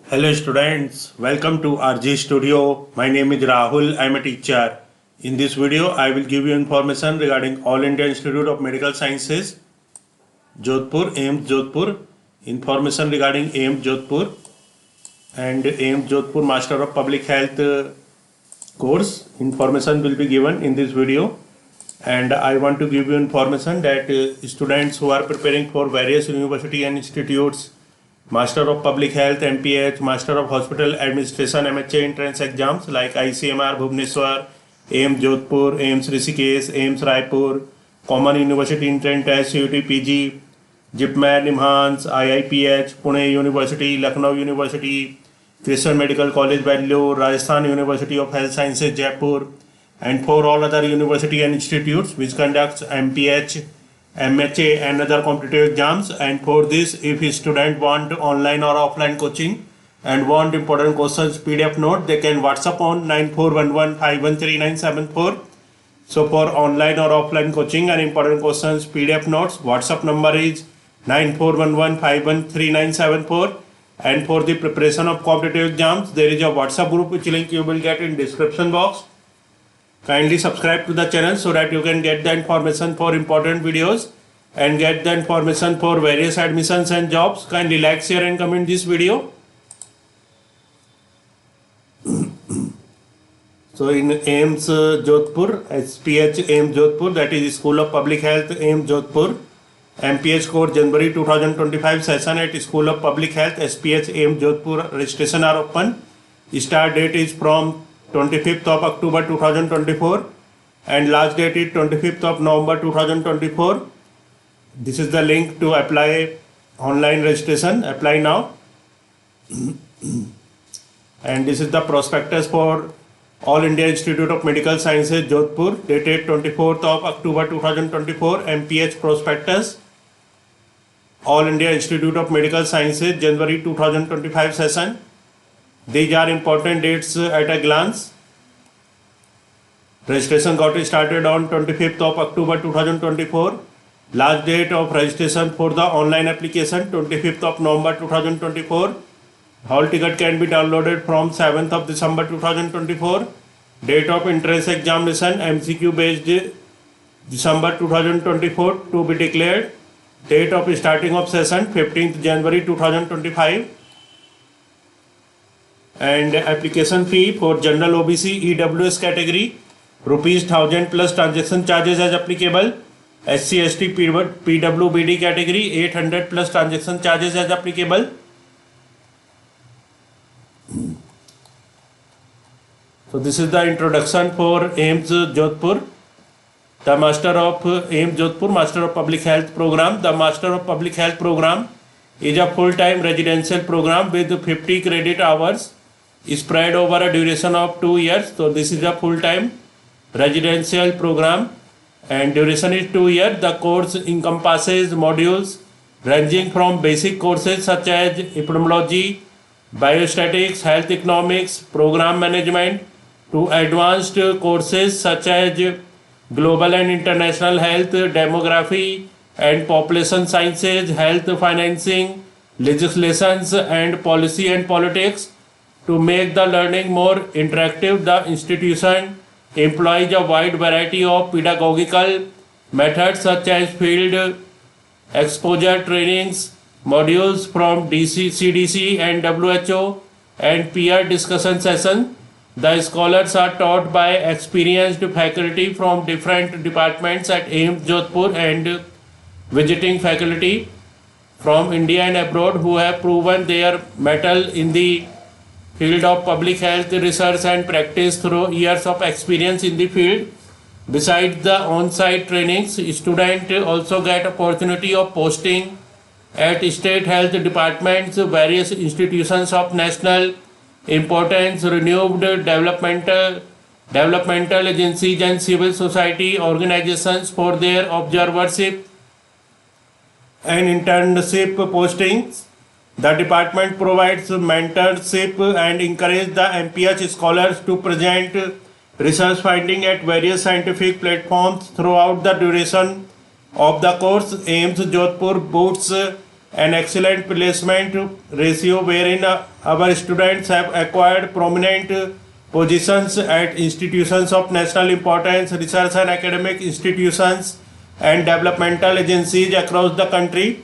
Hello students, welcome to RG Studio. My name is Rahul, I am a teacher. In this video, I will give you information regarding All India Institute of Medical Sciences, Jodhpur, AIIMS Jodhpur, information regarding AIIMS Jodhpur and AIIMS Jodhpur Master of Public Health course. Information will be given in this video, and I want to give you information that students who are preparing for various university and institutes, Master of Public Health MPH, Master of Hospital Administration MHA entrance exams like ICMR Bhubaneswar, AIIMS Jodhpur, AIIMS Rishikesh, AIIMS Raipur, Common University Entrance Test CUT PG, JIPMER Nimhans, IIPH, Pune University, Lucknow University, Christian Medical College Bangalore, Rajasthan University of Health Sciences Jaipur, and for all other university and institutes which conducts MPH, MHA and other competitive exams. And for this, if a student want online or offline coaching and want important questions PDF note, they can WhatsApp on 9411513974. So for online or offline coaching and important questions PDF notes, WhatsApp number is 9411513974. And for the preparation of competitive exams, there is a WhatsApp group which link you will get in description box. Kindly subscribe to the channel so that you can get the information for important videos and get the information for various admissions and jobs. Kindly like, share and comment this video. So in AIIMS Jodhpur, SPH AIIMS Jodhpur, that is School of Public Health AIIMS Jodhpur, MPH course January 2025 session at School of Public Health SPH AIIMS Jodhpur, registration are open. Start date is from 25th of October 2024 and last date is 25th of November 2024. This is the link to apply online registration. Apply now. And this is the prospectus for All India Institute of Medical Sciences Jodhpur, dated 24th of October 2024. MPH prospectus, All India Institute of Medical Sciences January 2025 session. These are important dates at a glance. Registration got started on 25th of October 2024. Last date of registration for the online application 25th of November 2024. Hall ticket can be downloaded from 7th of December 2024. Date of entrance examination MCQ based December 2024 to be declared. Date of starting of session 15th January 2025. And application fee for general OBC EWS category ₹1000 plus transaction charges as applicable. SC ST PWBD category 800 plus transaction charges as applicable. So this is the introduction for AIIMS Jodhpur. The Master of AIIMS Jodhpur Master of Public Health program. The Master of Public Health program is a full-time residential program with 50 credit hours spread over a duration of 2 years. So this is a full-time residential program and duration is 2 years. The course encompasses modules ranging from basic courses such as epidemiology, biostatics, health economics, program management to advanced courses such as global and international health, demography and population sciences, health financing, legislations and policy and politics. To make the learning more interactive, the institution employs a wide variety of pedagogical methods such as field exposure trainings, modules from CDC and WHO, and peer discussion sessions. The scholars are taught by experienced faculty from different departments at AIIMS Jodhpur and visiting faculty from India and abroad who have proven their mettle in the field of public health research and practice through years of experience in the field. Besides the on-site trainings, students also get opportunity of posting at state health departments, various institutions of national importance, renewed developmental agencies and civil society organizations for their observership and internship postings. The department provides mentorship and encourages the MPH scholars to present research finding at various scientific platforms throughout the duration of the course. AIIMS Jodhpur boosts an excellent placement ratio wherein our students have acquired prominent positions at institutions of national importance, research and academic institutions and developmental agencies across the country.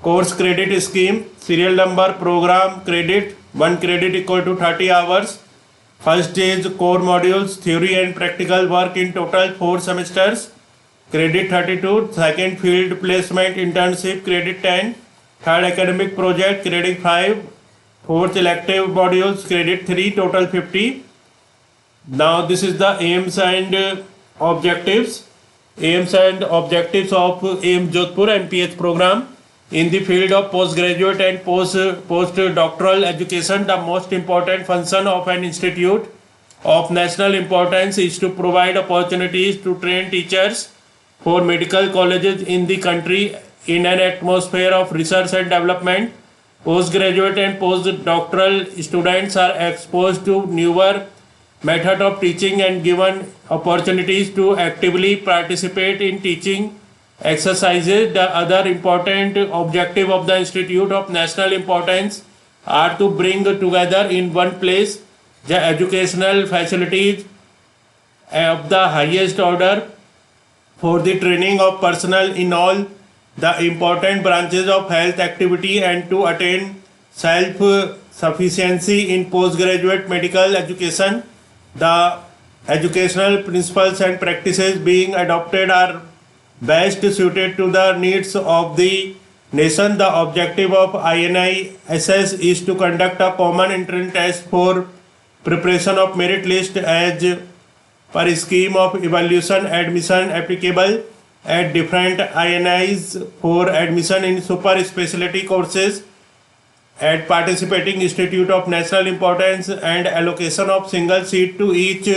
Course credit scheme, serial number, program credit, 1 credit equal to 30 hours. First is core modules, theory and practical work in total 4 semesters, credit 32. Second, field placement internship, credit 10. Third, academic project, credit 5. Fourth, elective modules, credit 3, total 50. Now this is the aims and objectives. Aims and objectives of AIIMS Jodhpur MPH program. In the field of postgraduate and postdoctoral education, the most important function of an institute of national importance is to provide opportunities to train teachers for medical colleges in the country in an atmosphere of research and development. Postgraduate and postdoctoral students are exposed to newer methods of teaching and given opportunities to actively participate in teaching exercises. The other important objective of the Institute of National Importance are to bring together in one place the educational facilities of the highest order for the training of personnel in all the important branches of health activity and to attain self-sufficiency in postgraduate medical education. The educational principles and practices being adopted are best suited to the needs of the nation. The objective of INISS is to conduct a common entrance test for preparation of merit list as per scheme of evaluation admission applicable at different INIs for admission in super specialty courses at participating institute of national importance and allocation of single seat to each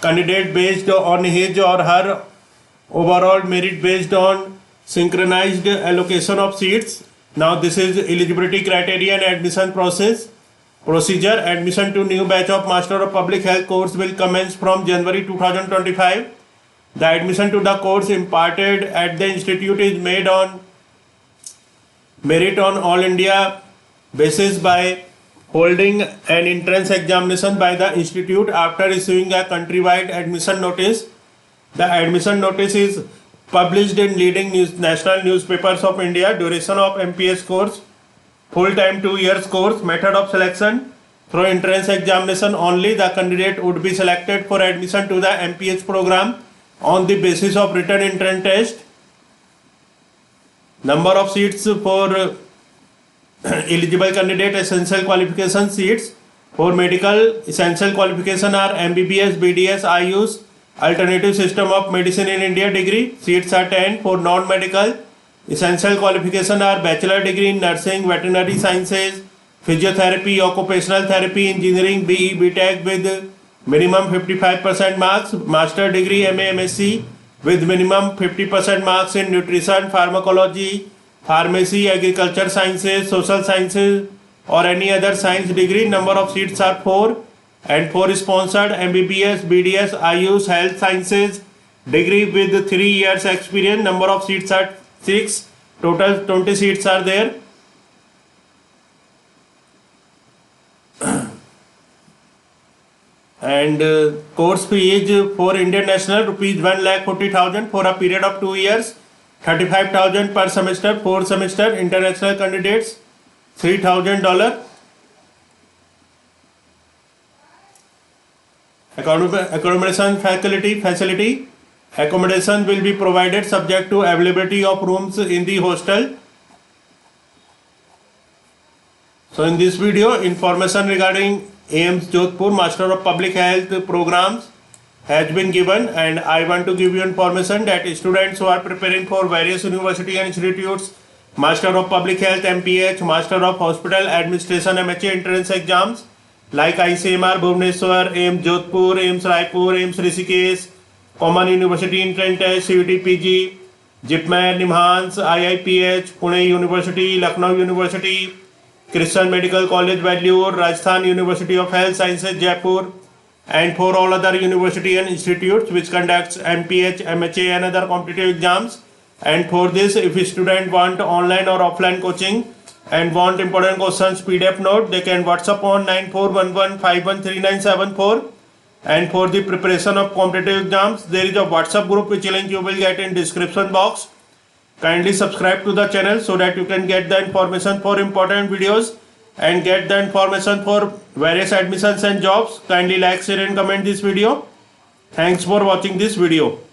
candidate based on his or her overall merit based on synchronized allocation of seats. Now this is eligibility criteria and admission procedure. Admission to new batch of Master of Public Health course will commence from January 2025. The admission to the course imparted at the institute is made on merit on all India basis by holding an entrance examination by the institute after issuing a countrywide admission notice. The admission notice is published in leading national newspapers of India. Duration of MPS course, full-time 2 years course. Method of selection, through entrance examination only. The candidate would be selected for admission to the MPH program on the basis of written entrance test. Number of seats for eligible candidate. Essential qualification seats for medical essential qualification are MBBS, BDS, IUS, Alternative System of Medicine in India degree. Seats are 10. For non-medical essential qualification are bachelor degree in nursing, veterinary sciences, physiotherapy, occupational therapy, engineering, BE, BTech with minimum 55% marks, master degree MA, MSc with minimum 50% marks in nutrition, pharmacology, pharmacy, agriculture sciences, social sciences or any other science degree. Number of seats are 4 and 4 sponsored MBBS, BDS, IUS, health sciences degree with 3 years experience. Number of seats are 6. Total 20 seats are there. And course fee is for Indian national rupees 1,40,000 for a period of 2 years, 35,000 per semester, 4 semester. International candidates $3,000. Accommodation facility. Accommodation will be provided subject to availability of rooms in the hostel. So in this video, information regarding AIIMS Jodhpur Master of Public Health programs has been given, and I want to give you information that students who are preparing for various university and institutes Master of Public Health MPH, Master of Hospital Administration MHA entrance exams like ICMR Bhubaneswar, AIIMS Jodhpur, AIIMS Raipur, AIIMS Rishikesh, Common University Entrance Test, CUET PG, JIPMER, NIMHANS, IIPH, Pune University, Lucknow University, Christian Medical College Vellore, Rajasthan University of Health Sciences Jaipur, and for all other university and institutes which conducts MPH, MHA and other competitive exams And for this, if a student want online or offline coaching and want important questions PDF note, they can WhatsApp on 9411513974. And for the preparation of competitive exams, there is a WhatsApp group which link you will get in description box. Kindly subscribe to the channel so that you can get the information for important videos and get the information for various admissions and jobs. Kindly like, share and comment this video. Thanks for watching this video.